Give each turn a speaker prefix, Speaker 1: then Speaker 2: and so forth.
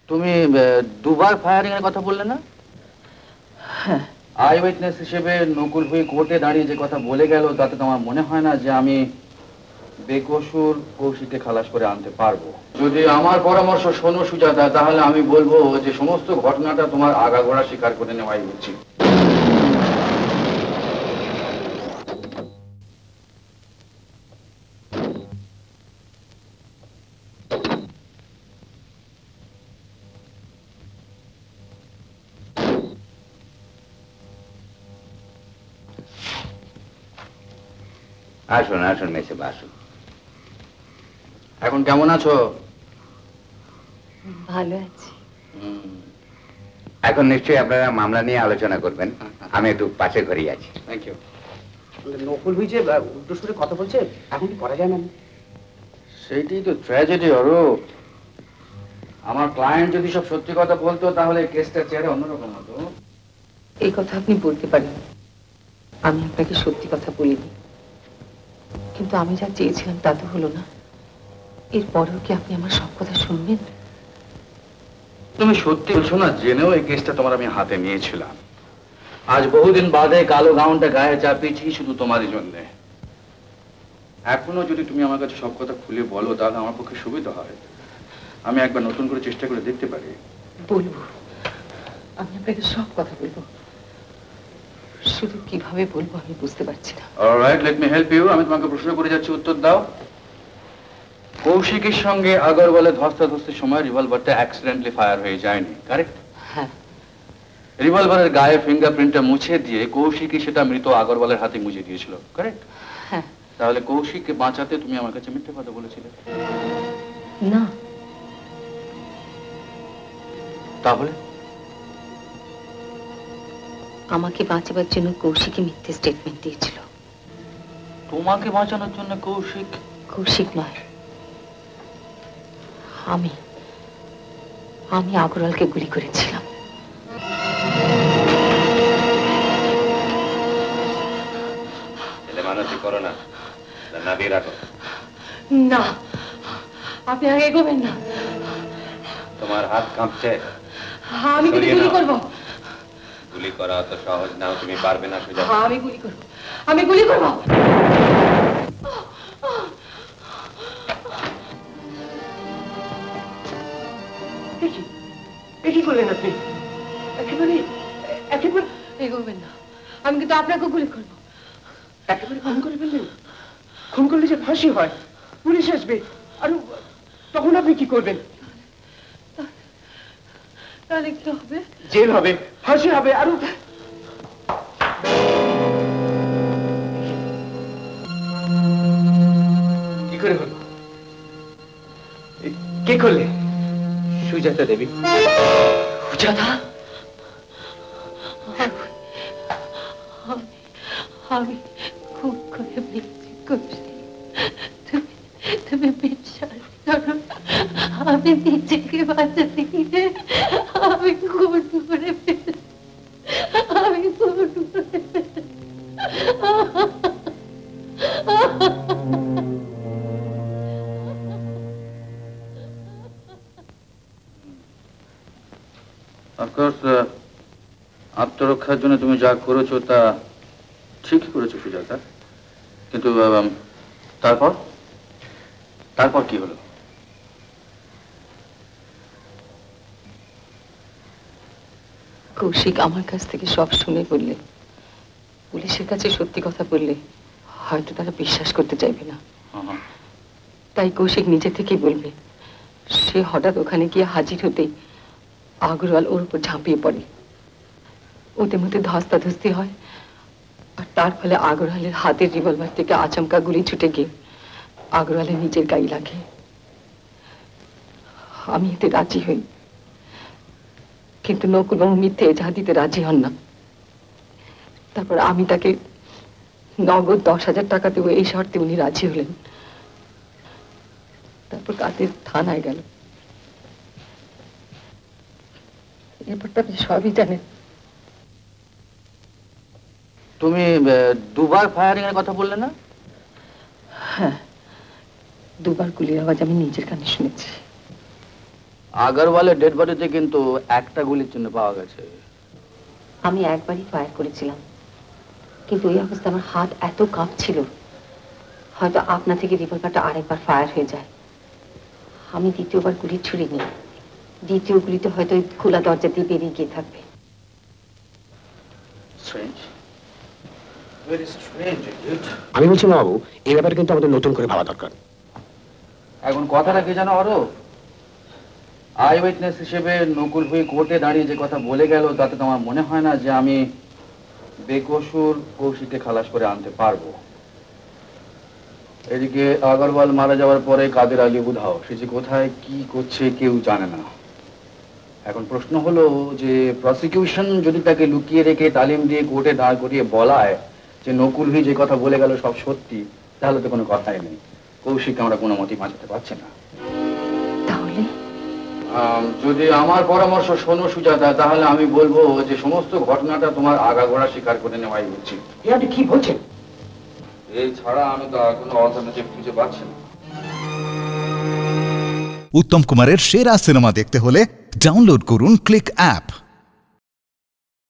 Speaker 1: তুমি দুবার ফায়ারিং এর কথা বললে না?
Speaker 2: হ্যাঁ।
Speaker 1: আই উইটনেস হিসেবে নকুল ভাই কোর্টে দাঁড়িয়ে যে কথা বলে গেল তাতে তোমার মনে হয় না যে আমি বেকসুর কৌশিককে খালাস করে আনতে পারবো? যদি আমার পরামর্শ শোনো সুজাতা, তাহলে আমি বলবো যে সমস্ত ঘটনাটা তোমার আগাগোড়া স্বীকার করে নেওয়াই উচিত।
Speaker 3: আসুন আসুন মেসেব, আসুন।
Speaker 1: এখন কেমন আছো?
Speaker 2: ভালো আছি।
Speaker 3: এখন নিশ্চয়ই আপনারা মামলা নিয়ে আলোচনা করবেন। আমি একটু পাশে ঘরেই আছি।
Speaker 1: Thank you.
Speaker 4: নকুল ভাই যে উল্টো সুরে কথা বলছে, এখন কি করা যায় না?
Speaker 1: সেইটাই তো ট্র্যাজেডি অরূপ। আমার ক্লায়েন্ট যদি সব সত্যি কথা বলতো তাহলে কেসটা চেহারা অন্যরকম হতো।
Speaker 2: এই কথা আপনি বলতে পারেন, আমি আপনাকে সত্যি কথা বলিনি, কিন্তু আমি যা চেয়েছিলাম তা তো হলো না। এরপরেও কি আপনি আমার সব কথা শুনবেন?
Speaker 1: তুমি সত্যি বলছো না জেনেও এই কেসটা তোমার আমি হাতে নিয়েছিলাম। আজ বহুদিন বাদে কালো গাউনটা গায়ে চাপিয়েছি শুধু তোমারই জন্যে। এখনো যদি তুমি আমার কাছে সব কথা খুলে বলো তাহলে আমার পক্ষে সুবিধা হয়। আমি একবার নতুন করে চেষ্টা করে দেখতে পারি।
Speaker 2: বলবো, আমি আপনাকে সব কথা বলবো, শুধু কিভাবে বলবো আমি বুঝতে পারছি না।
Speaker 1: Alright, let me help you. আমি তোমাকে প্রশ্ন করে যাচ্ছি, উত্তর দাও। কৌশিকের সঙ্গে আগরওয়ালের ধস্তাধস্তির সময় রিভলভারটা অ্যাক্সিডেন্টলি ফায়ার হয়ে যায়নি, কারেক্ট?
Speaker 2: হ্যাঁ।
Speaker 1: রিভলভারের গায়ে ফিঙ্গারপ্রিন্টটা মুছে দিয়ে কৌশিকই সেটা মৃত আগরওয়ালের হাতে মুছে দিয়েছিল, কারেক্ট?
Speaker 2: হ্যাঁ।
Speaker 1: তাহলে কৌশিককে বাঁচাতে তুমি আমার কাছে মিথ্যে কথা বলেছিলে?
Speaker 2: না।
Speaker 1: তাহলে
Speaker 2: আমাকে বাঁচাবার জন্য কৌশিকই মিথ্যে স্টেটমেন্ট দিয়েছিল।
Speaker 1: তোমাকে বাঁচানোর জন্য কৌশিক?
Speaker 2: কৌশিক নয়, আমি আগরওয়ালকে গুলি করেছিলাম।
Speaker 3: মানসিক করো না, নাবিয়ে রাখো।
Speaker 2: না, আপনি আগে এগোবেন না।
Speaker 3: তোমার হাত কাঁপছে।
Speaker 2: আমি কিন্তু গুলি করবো।
Speaker 3: গুলি করা অত সহজ না, তুমি পারবে না সুজাতা।
Speaker 2: আমি গুলি করবো, আমি গুলি করবো।
Speaker 4: কি করলেন আপনি? একেবারে
Speaker 2: এগোবেন না, আমি কিন্তু আপনাকে গুলি করবো।
Speaker 4: একেবারে খুন করে ফেললেন? খুন করলে যে ফাঁসি হয়, পুলিশ আসবে, আর তখন আপনি কি করবেন?
Speaker 2: তাহলে কি হবে?
Speaker 4: জেল হবে, ফাঁসি হবে, আর কি করে হলো? কে করলে? সুজাতা দেবী। সুজাতা?
Speaker 2: আমি খুব করে বেঁচে করছি, তুমি বিশ্বাস করো, আমি নিজেকে বাঁচাতে গিয়ে আমি খুন করে ফেলেছি, আমি খুন করে ফেলেছি।
Speaker 1: অফকোর্স আত্মরক্ষার জন্য তুমি যা করেছো তা ঠিকই করেছো সুজাতা, কিন্তু তারপর কি হলো?
Speaker 2: কৌশিক আমার কাছ থেকে সব শুনে বললে, পুলিশের কাছে সত্যি কথা বললে হয়তো তারা বিশ্বাস করতে চাইবে না। তাই কৌশিক নিজে থেকেই বলবে। সে হঠাৎ ওখানে গিয়ে হাজির হতেই আগরওয়াল ওর উপর ঝাঁপিয়ে পড়ে, ওদের মধ্যে ধস্তাধস্তি হয়, আর তার ফলে আগরওয়ালের হাতের রিভলভার থেকে আচমকা গুলি ছুটে গিয়ে আগরওয়ালের নিজের গায়ে লাগে। আমি এতে রাজি হই, কিন্তু নকুলবাবু মিথ্যে এজাহার দিতে রাজি হন না। তারপর আমি তাকে নগদ 10,000 টাকা দেবো এই শর্তে উনি রাজি হলেন। তারপর কাদের থানায় গেল। এরপরটা আপনি সবই জানেন।
Speaker 1: তুমি দুবার ফায়ারিং এর কথা বললে না?
Speaker 2: হ্যাঁ, দুবার গুলির আওয়াজ আমি নিজের কানে শুনেছি।
Speaker 1: আগরওয়ালের ডেড বডিতে কিন্তু একটা গুলির চিহ্ন পাওয়া গেছে।
Speaker 2: আমি একবারই ফায়ার করেছিলাম, কিন্তু ওই অবস্থা আমার হাত এত কাঁপছিল, হয়তো আপনা থেকে রিভলভারটা আরেকবার ফায়ার হয়ে যায়। আমি দ্বিতীয়বার গুলি ছুড়িনি। দ্বিতীয় গুলিতে হয়তো ওই খোলা দরজা দিয়ে বেরিয়ে গিয়ে থাকবে।
Speaker 5: আমি বলছি না বাবু, এই ব্যাপারে কিন্তু আমাদের নতুন করে ভাবা দরকার।
Speaker 1: এখন কথাটা কি জানো আরো, আই উইটনেস হিসেবে নকুল হয়ে কোর্টে দাঁড়িয়ে যে কথা বলে গেল, তাতে তোমার মনে হয় না যে আমি বেকসুর কৌশিককে খালাস করে আনতে পারবো? এদিকে আগরওয়াল মারা যাওয়ার পরে কাদের আলী উধাও, সে যে কোথায় কি করছে কেউ জানে না। এখন প্রশ্ন হলো যে প্রসিকিউশন যদি তাকে লুকিয়ে রেখে তালিম দিয়ে কোর্টে দাঁড় করিয়ে বলায় যে নকুল হয়ে যে কথা বলে গেল সব সত্যি, তাহলে তো কোনো কথাই নেই, কৌশিককে আমরা কোনো মতেই বাঁচাতে পারছি না।
Speaker 2: তাহলে
Speaker 1: যদি আমার পরামর্শ শোনো সুজাতা, তাহলে আমি বলবো যে সমস্ত ঘটনাটা তোমার আগাগোড়া স্বীকার করে নেওয়াই উচিত।
Speaker 4: আপনি কি বলছেন?
Speaker 1: এই ছাড়া আমি তো আর কোনো অল্টারনেটিভ খুঁজে পাচ্ছি না।
Speaker 6: উত্তম কুমারের সেরা সিনেমা দেখতে হলে ডাউনলোড করুন ক্লিক অ্যাপ।